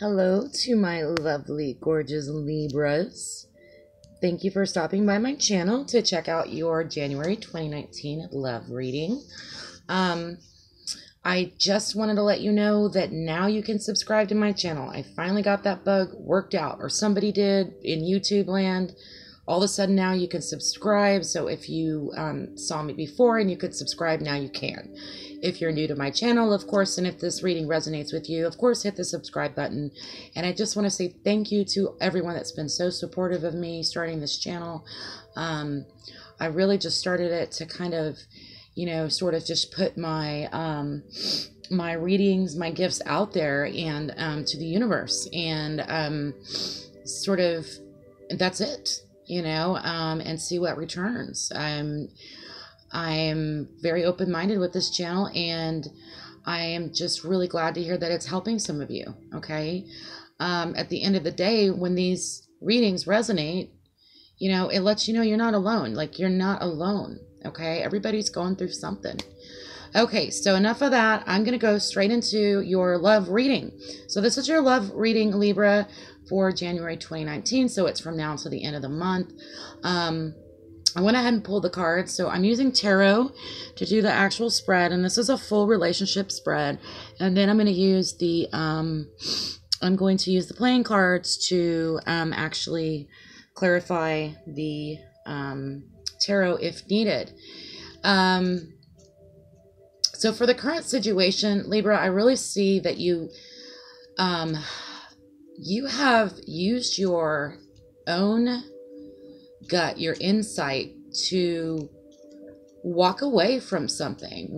Hello to my lovely, gorgeous Libras. Thank you for stopping by my channel to check out your January 2019 love reading. I just wanted to let you know that now you can subscribe to my channel. I finally got that bug worked out, or somebody did in YouTube land. All of a sudden now you can subscribe. So if you saw me before and you could subscribe, now you can. If you're new to my channel, of course, and if this reading resonates with you, of course, hit the subscribe button. And I just want to say thank you to everyone that's been so supportive of me starting this channel. I really just started it to kind of, you know, sort of just put my my readings, my gifts out there and to the universe, and sort of that's it, you know, and see what returns. I'm very open-minded with this channel, and I am just really glad to hear that it's helping some of you. Okay, at the end of the day, when these readings resonate, you know, it lets you know you're not alone. Like, you're not alone. Okay, everybody's going through something. Okay, so enough of that. I'm going to go straight into your love reading. So this is your love reading, Libra, for January 2019. So it's from now until the end of the month. I went ahead and pulled the cards. So I'm using tarot to do the actual spread, and this is a full relationship spread. And then I'm going to use the playing cards to actually clarify the tarot if needed. So for the current situation, Libra, I really see that you have used your own gut, your insight, to walk away from something,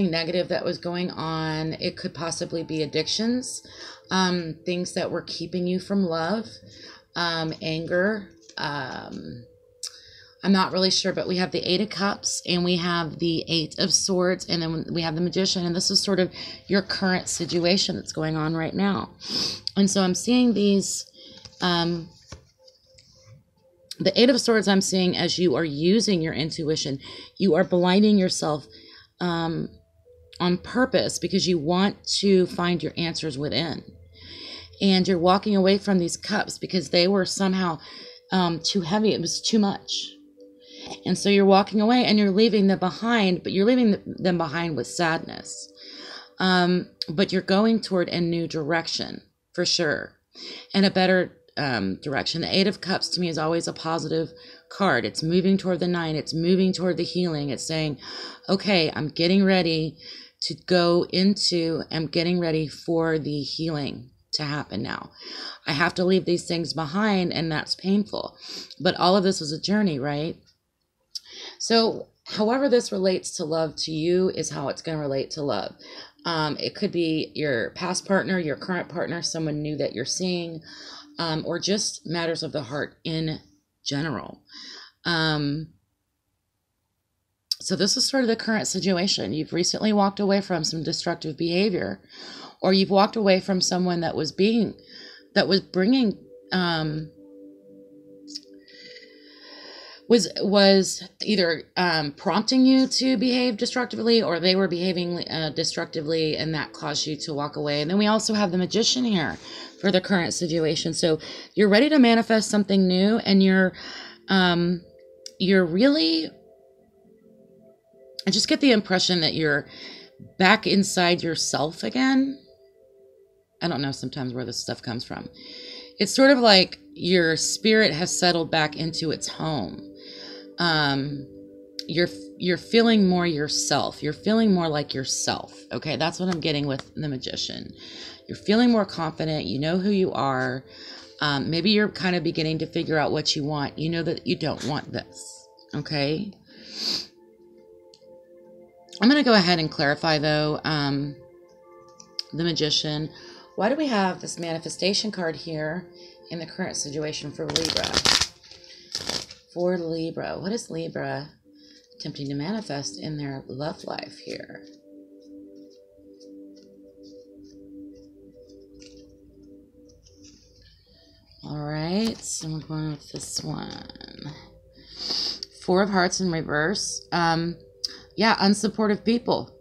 negative that was going on. It could possibly be addictions, things that were keeping you from love, anger. I'm not really sure, but we have the Eight of Cups and we have the Eight of Swords, and then we have the Magician, and this is sort of your current situation that's going on right now. And so I'm seeing these, the Eight of Swords I'm seeing as you are using your intuition. You are blinding yourself on purpose because you want to find your answers within. And you're walking away from these cups because they were somehow too heavy. It was too much. And so you're walking away and you're leaving them behind, but you're leaving them behind with sadness. But you're going toward a new direction for sure, and a better direction. The Eight of Cups to me is always a positive card. It's moving toward the Nine. It's moving toward the healing. It's saying, okay, I'm getting ready I'm getting ready for the healing to happen now. I have to leave these things behind, and that's painful. But all of this is a journey, right? So however this relates to love to you is how it's going to relate to love. It could be your past partner, your current partner, someone new that you're seeing, or just matters of the heart in general. So this is sort of the current situation. You've recently walked away from some destructive behavior, or you've walked away from someone that was bringing, was either prompting you to behave destructively, or they were behaving destructively, and that caused you to walk away. And then we also have the Magician here for the current situation. So you're ready to manifest something new, and you're really, I just get the impression that you're back inside yourself again. I don't know sometimes where this stuff comes from. It's sort of like your spirit has settled back into its home. You're feeling more yourself. You're feeling more like yourself. Okay, that's what I'm getting with the Magician. You're feeling more confident. You know who you are. Maybe you're kind of beginning to figure out what you want. You know that you don't want this. Okay. I'm going to go ahead and clarify, though, the Magician. Why do we have this manifestation card here in the current situation for Libra? For Libra, what is Libra attempting to manifest in their love life here? All right, so we're going with this one. Four of Hearts in reverse. Yeah, unsupportive people.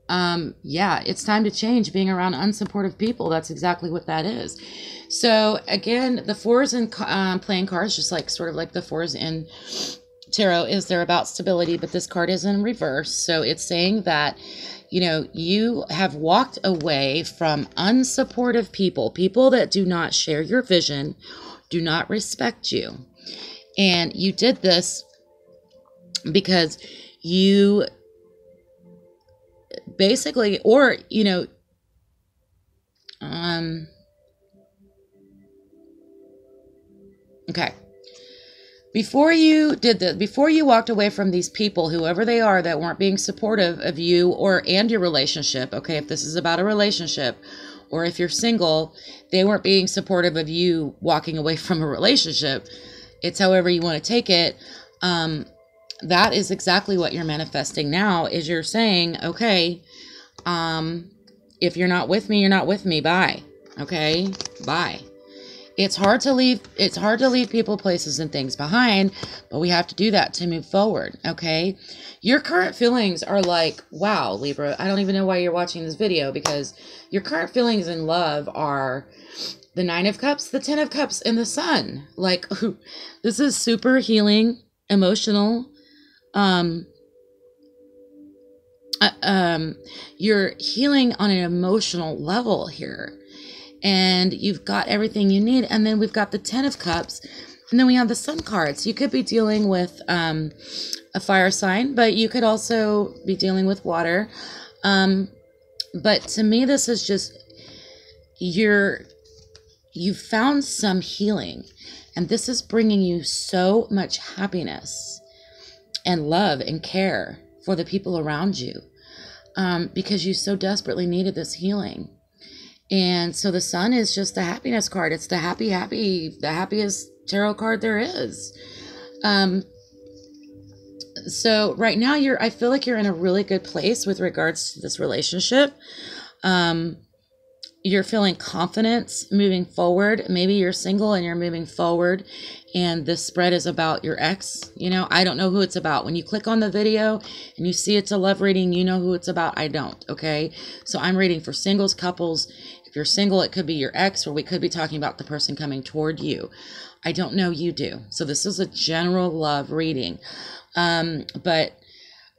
yeah, it's time to change being around unsupportive people. That's exactly what that is. So again, the fours in playing cards, just like sort of like the fours in tarot, is they're about stability, but this card is in reverse. So it's saying that, you know, you have walked away from unsupportive people, people that do not share your vision, do not respect you. And you did this because you basically, or, you know, okay. Before you did this, before you walked away from these people, whoever they are, that weren't being supportive of you and your relationship, okay, if this is about a relationship, or if you're single, they weren't being supportive of you walking away from a relationship. It's however you want to take it. That is exactly what you're manifesting now, is you're saying, okay, if you're not with me, you're not with me. Bye. Okay. Bye. It's hard to leave people, places, and things behind, but we have to do that to move forward, okay? Your current feelings are like, wow, Libra, I don't even know why you're watching this video, because your current feelings in love are the 9 of Cups, the 10 of Cups, and the Sun. Like, this is super healing, emotional. You're healing on an emotional level here. And you've got everything you need. And then we've got the 10 of Cups. And then we have the Sun cards. You could be dealing with a fire sign, but you could also be dealing with water. But to me, this is just, you found some healing. And this is bringing you so much happiness and love and care for the people around you. Because you so desperately needed this healing. And so the Sun is just the happiness card. It's the the happiest tarot card there is. So right now I feel like you're in a really good place with regards to this relationship. You're feeling confidence moving forward. Maybe you're single and you're moving forward, and this spread is about your ex. You know, I don't know who it's about. When you click on the video and you see it's a love reading, you know who it's about. I don't, okay? So I'm reading for singles, couples. If you're single, it could be your ex, or we could be talking about the person coming toward you. I don't know, you do. So this is a general love reading. But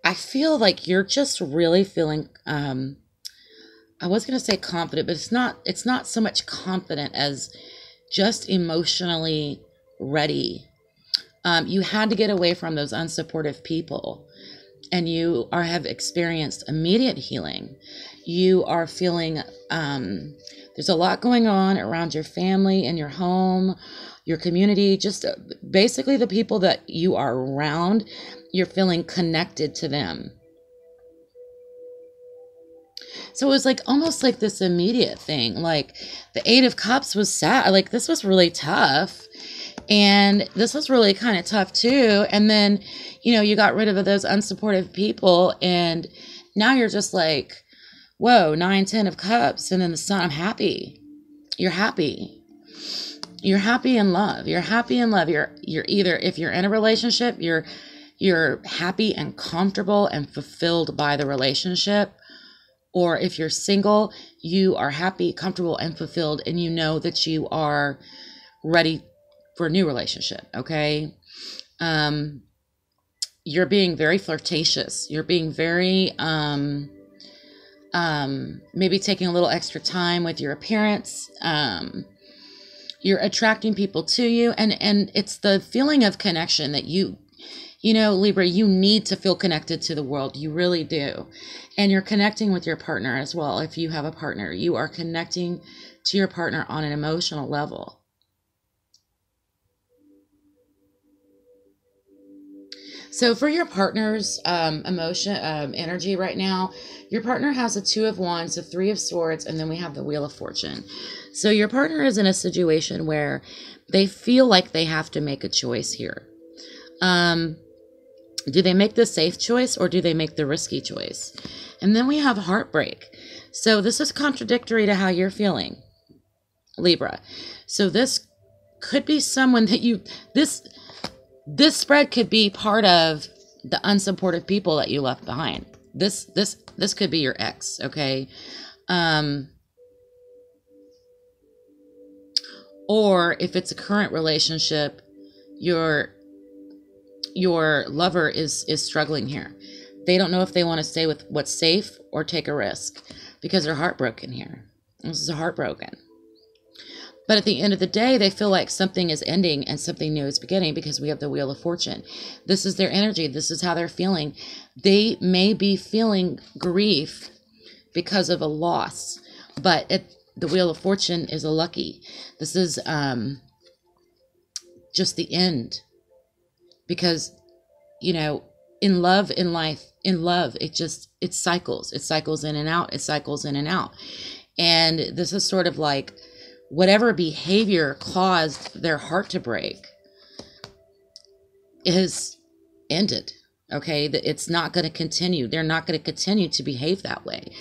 I feel like you're just really feeling, I was going to say confident, but it's not so much confident as just emotionally ready. You had to get away from those unsupportive people, and you have experienced immediate healing. You are feeling, there's a lot going on around your family and your home, your community, just basically the people that you are around. You're feeling connected to them. So it was like almost like this immediate thing. Like the 8 of Cups was sad. Like this was really tough. And this was really kind of tough too. And then, you know, you got rid of those unsupportive people. And now you're just like, whoa, 9, 10 of Cups. And then the Sun, I'm happy. You're happy. You're happy in love. You're happy in love. You're either, if you're in a relationship, you're happy and comfortable and fulfilled by the relationship. Or if you're single, you are happy, comfortable, and fulfilled, and you know that you are ready for a new relationship, okay? You're being very flirtatious. You're being very, maybe taking a little extra time with your appearance. You're attracting people to you, and it's the feeling of connection that you know, Libra, you need to feel connected to the world. You really do. And you're connecting with your partner as well. If you have a partner, you are connecting to your partner on an emotional level. So for your partner's energy right now, your partner has a 2 of Wands, a 3 of Swords, and then we have the Wheel of Fortune. So your partner is in a situation where they feel like they have to make a choice here. Do they make the safe choice, or do they make the risky choice? And then we have heartbreak. So this is contradictory to how you're feeling, Libra. So this could be someone that this spread could be part of the unsupportive people that you left behind. This could be your ex, okay? Or if it's a current relationship, your lover is struggling here. They don't know if they want to stay with what's safe or take a risk because they're heartbroken here. This is heartbroken. But at the end of the day, they feel like something is ending and something new is beginning because we have the Wheel of Fortune. This is their energy. This is how they're feeling. They may be feeling grief because of a loss, but the Wheel of Fortune is a lucky. This is just the end. Because, you know, in love, in life, in love, it cycles. It cycles in and out. It cycles in and out. And this is sort of like whatever behavior caused their heart to break is ended. Okay, it's not going to continue. They're not going to continue to behave that way.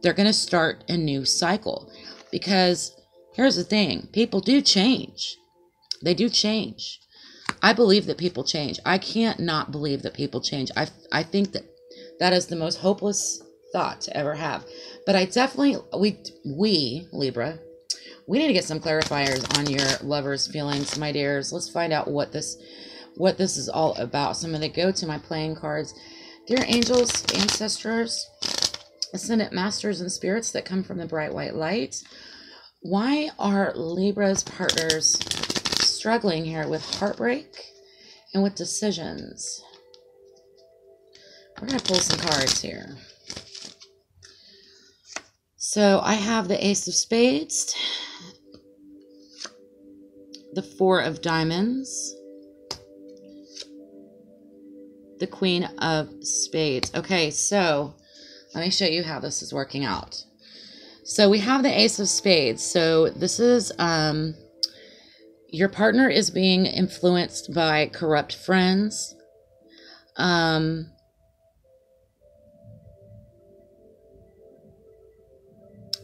They're going to start a new cycle. Because here's the thing, people do change. They do change. I believe that people change. I can't not believe that people change. I think that is the most hopeless thought to ever have. But I definitely, we Libra, we need to get some clarifiers on your lover's feelings, my dears. Let's find out what this is all about. So I'm going to go to my playing cards. Dear angels, ancestors, ascendant masters and spirits that come from the bright white light, why are Libra's partners struggling here with heartbreak and with decisions? We're going to pull some cards here. So I have the Ace of Spades, the Four of Diamonds, the Queen of Spades. Okay, so let me show you how this is working out. So we have the Ace of Spades. So this is, your partner is being influenced by corrupt friends.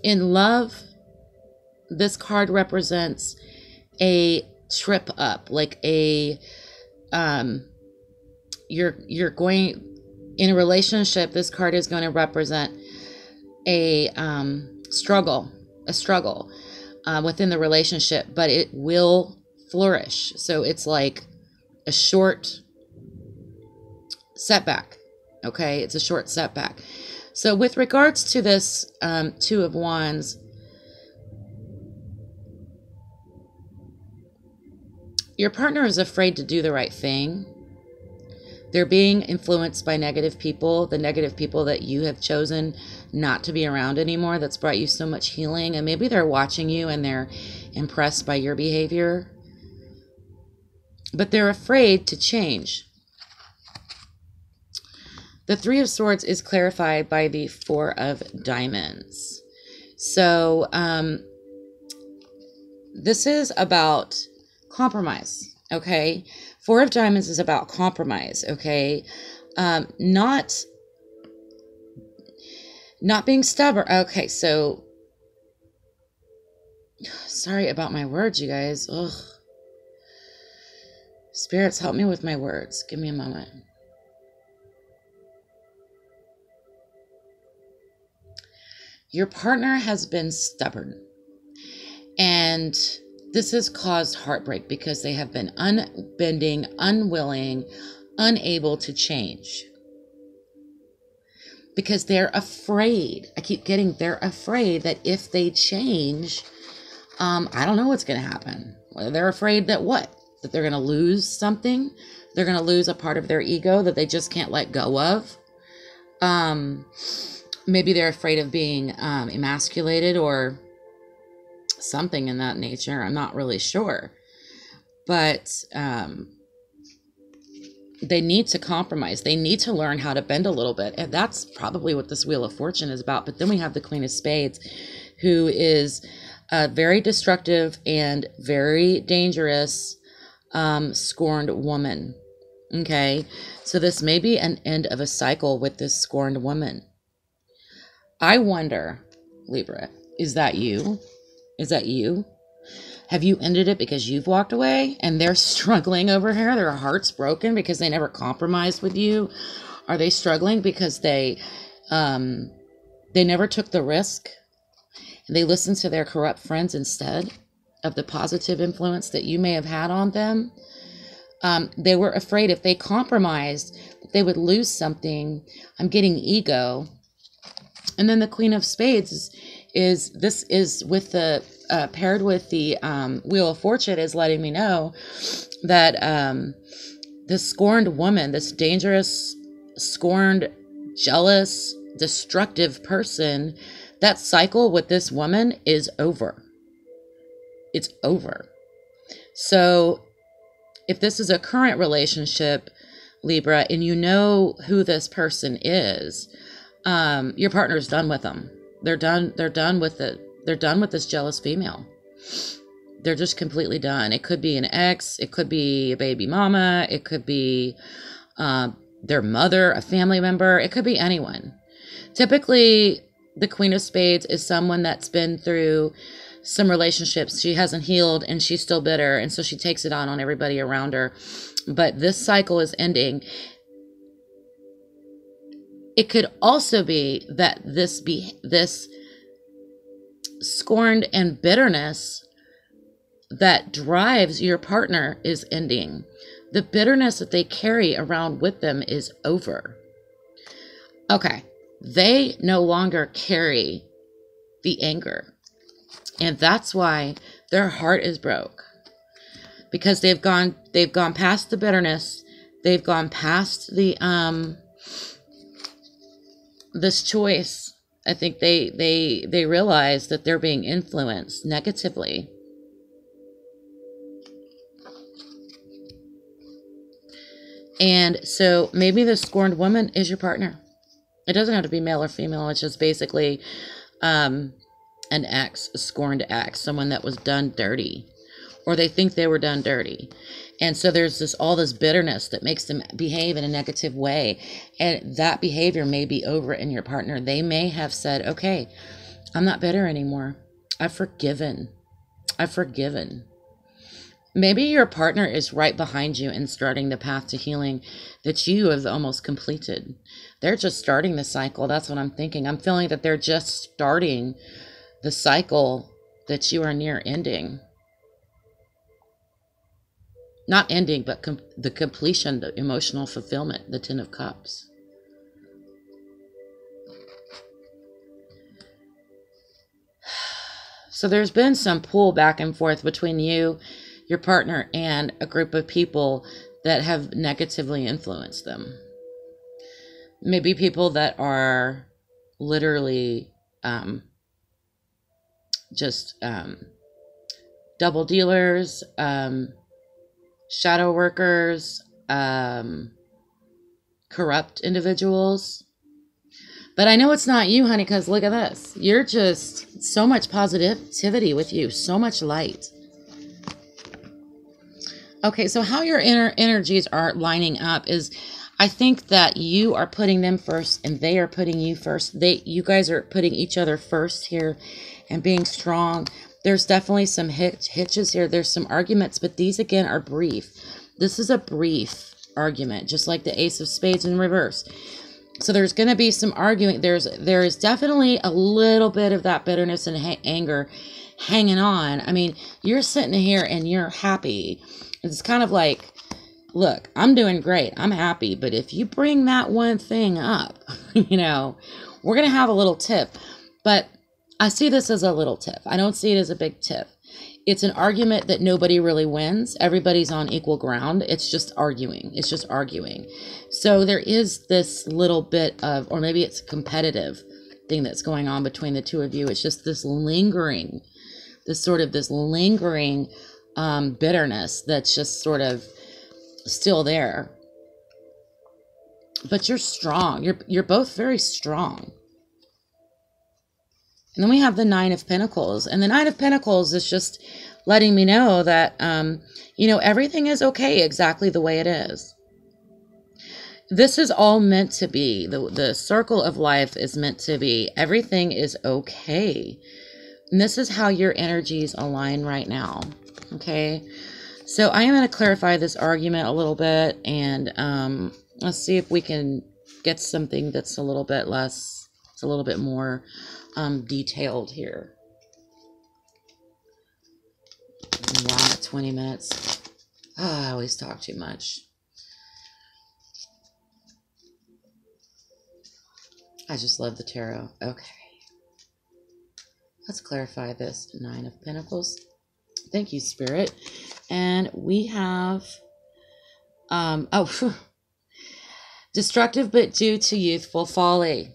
In love, this card represents a trip up, like a, you're going, in a relationship, this card is going to represent a struggle within the relationship, but it will flourish. So it's like a short setback. Okay, it's a short setback. So with regards to this Two of Wands, your partner is afraid to do the right thing. They're being influenced by negative people, the negative people that you have chosen not to be around anymore, that's brought you so much healing. And maybe they're watching you and they're impressed by your behavior, but they're afraid to change. The Three of Swords is clarified by the Four of Diamonds. So this is about compromise, okay? Four of Diamonds is about compromise, okay? Not being stubborn. Okay, so sorry about my words, you guys. Ugh. Spirits, help me with my words. Give me a moment. Your partner has been stubborn, and this has caused heartbreak because they have been unbending, unwilling, unable to change. Because they're afraid. I keep getting they're afraid that if they change, I don't know what's going to happen. They're afraid that what? That they're going to lose something. They're going to lose a part of their ego that they just can't let go of. Maybe they're afraid of being emasculated or something in that nature. I'm not really sure. But they need to compromise. They need to learn how to bend a little bit. And that's probably what this Wheel of Fortune is about. But then we have the Queen of Spades, who is a very destructive and very dangerous scorned woman. Okay, so this may be an end of a cycle with this scorned woman. I wonder, Libra, is that you? Is that you? Have you ended it because you've walked away and they're struggling over here? Their heart's broken because they never compromised with you? Are they struggling because they They never took the risk. They listened to their corrupt friends instead of the positive influence that you may have had on them. They were afraid if they compromised, they would lose something. I'm getting ego. And then the Queen of Spades is with the paired with the Wheel of Fortune, is letting me know that this scorned woman, this dangerous, scorned, jealous, destructive person, that cycle with this woman is over. It's over. So if this is a current relationship, Libra, and you know who this person is, your partner's done with them. They're done with it. They're done with this jealous female. They're just completely done. It could be an ex. It could be a baby mama. It could be their mother, a family member. It could be anyone. Typically, the Queen of Spades is someone that's been through some relationships she hasn't healed, and she's still bitter, and so she takes it on everybody around her. But this cycle is ending. It could also be that this scorned and bitterness that drives your partner is ending. The bitterness that they carry around with them is over. Okay, they no longer carry the anger. And that's why their heart is broke. Because they've gone past the bitterness. They've gone past the this choice. I think they realize that they're being influenced negatively. And so maybe the scorned woman is your partner. It doesn't have to be male or female. It's just basically an ex, a scorned ex, someone that was done dirty, or they think they were done dirty. And so there's all this bitterness that makes them behave in a negative way. And that behavior may be over in your partner. They may have said, okay, I'm not bitter anymore. I've forgiven. Maybe your partner is right behind you and starting the path to healing that you have almost completed. They're just starting the cycle. That's what I'm thinking. I'm feeling that they're just starting the cycle that you are near ending. Not ending, but the completion, the emotional fulfillment, the Ten of Cups. So there's been some pull back and forth between you, your partner, and a group of people that have negatively influenced them. Maybe people that are literally just double dealers, shadow workers, corrupt individuals. But I know it's not you, honey, because look at this. You're just so much positivity with you, so much light. Okay, so how your inner energies are lining up is, I think that you are putting them first and they are putting you first. You guys are putting each other first here and being strong. There's definitely some hitches here. There's some arguments, but these again are brief. This is a brief argument, just like the Ace of Spades in reverse. So there's going to be some arguing. There is definitely a little bit of that bitterness and anger hanging on. I mean, you're sitting here and you're happy. It's kind of like, look, I'm doing great. I'm happy. But if you bring that one thing up, you know, we're going to have a little tiff. But I see this as a little tiff. I don't see it as a big tiff. It's an argument that nobody really wins. Everybody's on equal ground. It's just arguing. It's just arguing. So there is this little bit of, or maybe it's a competitive thing that's going on between the two of you. It's just this lingering, this lingering bitterness that's just sort of still there. But you're strong. You're both very strong. And then we have the Nine of Pentacles. And the Nine of Pentacles is just letting me know that, you know, everything is okay exactly the way it is. This is all meant to be. The circle of life is meant to be. Everything is okay. And this is how your energies align right now. Okay. So I am going to clarify this argument a little bit. And let's see if we can get something that's a little bit less, it's a little bit more detailed here. Wow, I'm at 20 minutes. Oh, I always talk too much. I just love the tarot. Okay. Let's clarify this. 9 of Pentacles. Thank you, Spirit. And we have, destructive but due to youthful folly.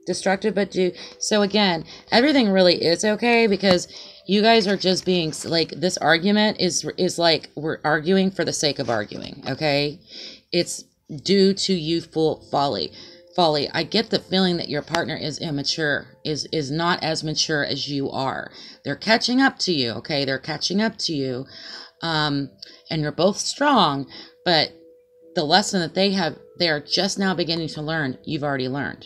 Destructive but due. So again, everything really is okay because you guys are just being, like, this argument is like we're arguing for the sake of arguing, okay? It's due to youthful folly. I get the feeling that your partner is immature, is not as mature as you are. They're catching up to you, okay? They're catching up to you. And you're both strong, but the lesson that they are just now beginning to learn, you've already learned.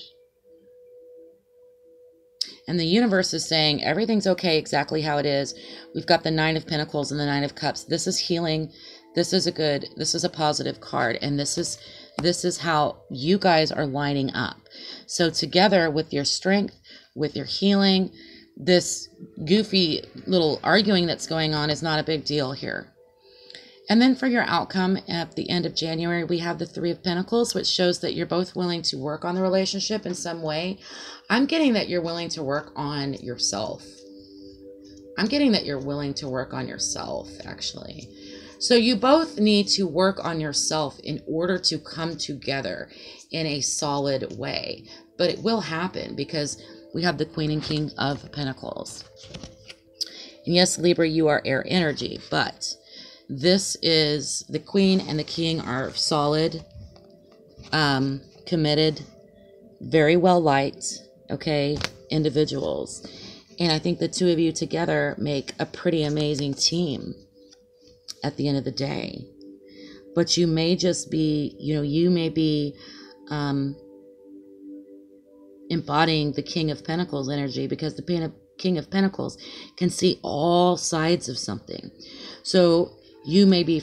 And the universe is saying everything's okay exactly how it is. We've got the 9 of Pentacles and the 9 of Cups. This is healing. This is a positive card. And this is how you guys are lining up. So together with your strength, with your healing, this goofy little arguing that's going on is not a big deal here. And then for your outcome at the end of January, we have the 3 of Pentacles, which shows that you're both willing to work on the relationship in some way. I'm getting that you're willing to work on yourself. I'm getting that you're willing to work on yourself, actually. So you both need to work on yourself in order to come together in a solid way. But it will happen because we have the Queen and King of Pentacles. And yes, Libra, you are air energy, but this is the Queen and the King are solid, committed, very well liked, okay, individuals. And I think the two of you together make a pretty amazing team at the end of the day. But you may just be, you may be embodying the King of Pentacles energy, because the King of Pentacles can see all sides of something. So you may be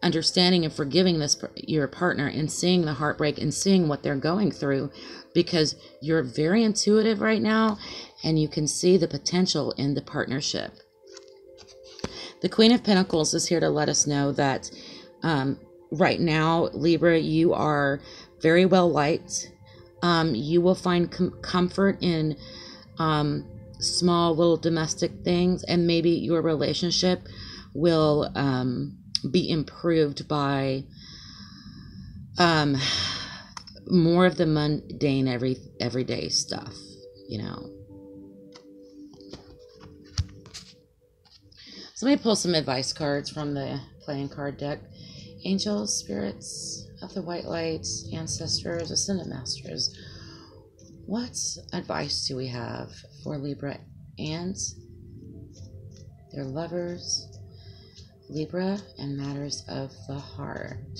understanding and forgiving your partner and seeing the heartbreak and seeing what they're going through, because you're very intuitive right now and you can see the potential in the partnership. The Queen of Pentacles is here to let us know that right now, Libra, you are very well liked. You will find comfort in small little domestic things, and maybe your relationship will be improved by more of the mundane everyday stuff, So let me pull some advice cards from the playing card deck. Angels, spirits of the white light, ancestors, ascended masters. What advice do we have for Libra and their lovers? Libra and matters of the heart.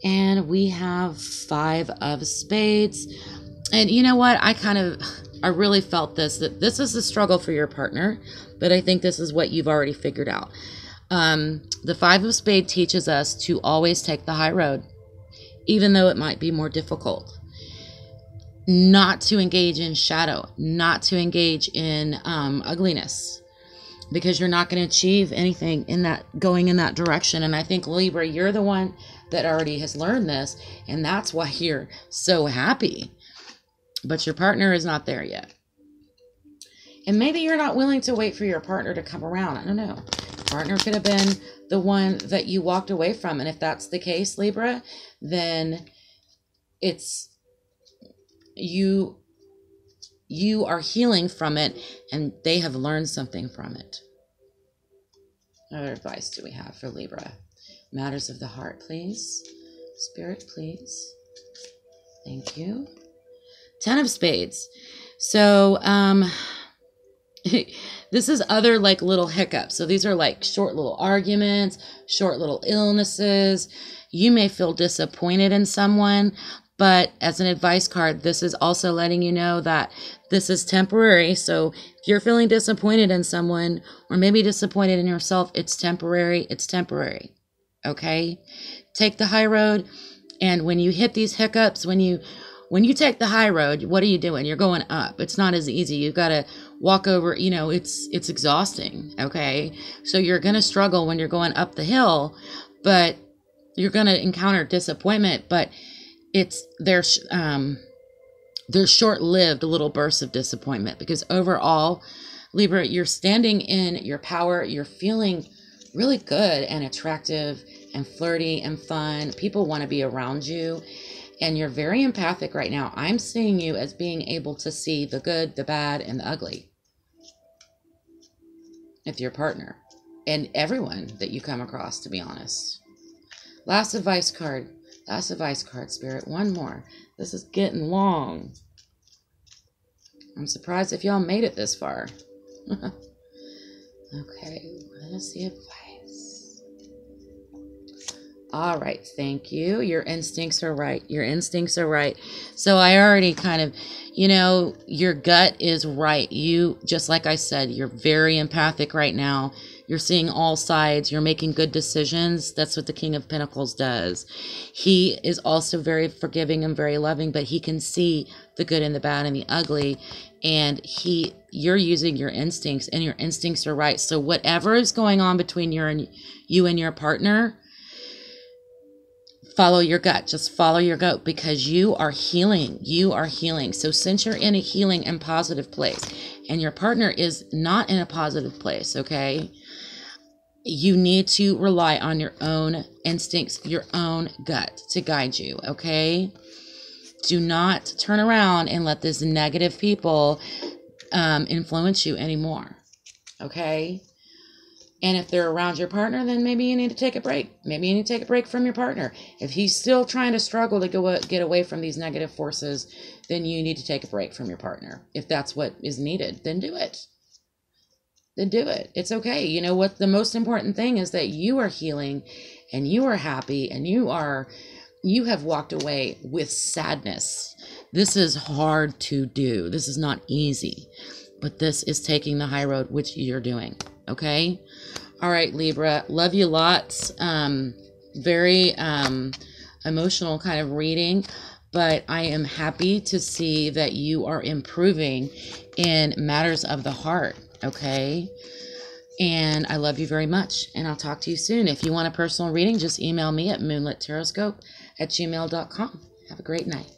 And we have 5 of Spades. And you know what? I really felt that this is a struggle for your partner, but I think this is what you've already figured out. The 5 of Spades teaches us to always take the high road, even though it might be more difficult. Not to engage in shadow, not to engage in ugliness, because you're not going to achieve anything going in that direction. And I think, Libra, you're the one that already has learned this, and that's why you're so happy. But your partner is not there yet. And maybe you're not willing to wait for your partner to come around. I don't know. Partner could have been the one that you walked away from. And if that's the case, Libra, then it's you are healing from it, and they have learned something from it. What other advice do we have for Libra? Matters of the heart, please. Spirit, please. Thank you. 10 of Spades. So this is other like little hiccups. So these are like short little arguments, short little illnesses. You may feel disappointed in someone, But as an advice card, this is also letting you know that this is temporary. So if you're feeling disappointed in someone, or maybe disappointed in yourself, it's temporary. It's temporary. Okay? Take the high road. And when you hit these hiccups, when you take the high road, what are you doing? You're going up. It's not as easy. You've got to walk over, it's exhausting. Okay? So you're going to struggle when you're going up the hill, but you're going to encounter disappointment, but they're short-lived little bursts of disappointment, because overall, Libra, you're standing in your power. You're feeling really good and attractive and flirty and fun. People want to be around you, and you're very empathic right now. I'm seeing you as being able to see the good, the bad, and the ugly with your partner and everyone that you come across, to be honest. Last advice card, Spirit. One more. This is getting long. I'm surprised if y'all made it this far. Okay, what is the advice? All right, thank you. Your instincts are right. Your instincts are right. So I already kind of, your gut is right. You, just like I said, you're very empathic right now. You're seeing all sides. You're making good decisions. That's what the King of Pentacles does. He is also very forgiving and very loving, but he can see the good and the bad and the ugly. And you're using your instincts, and your instincts are right. So whatever is going on between you and your partner, follow your gut. Just follow your gut, because you are healing. You are healing. So since you're in a healing and positive place, and your partner is not in a positive place, okay, you need to rely on your own instincts, your own gut to guide you, okay? Do not turn around and let this negative people influence you anymore, okay? And if they're around your partner, then maybe you need to take a break. Maybe you need to take a break from your partner. If he's still trying to struggle to get away from these negative forces, then you need to take a break from your partner. If that's what is needed, then do it. Then do it. It's okay. You know what? The most important thing is that you are healing, and you are happy, and you have walked away with sadness. This is hard to do. This is not easy, but this is taking the high road, which you're doing. Okay. All right, Libra, love you lots. Very emotional kind of reading, but I am happy to see that you are improving in matters of the heart. Okay. And I love you very much, and I'll talk to you soon. If you want a personal reading, just email me at moonlittaroscope@gmail.com. Have a great night.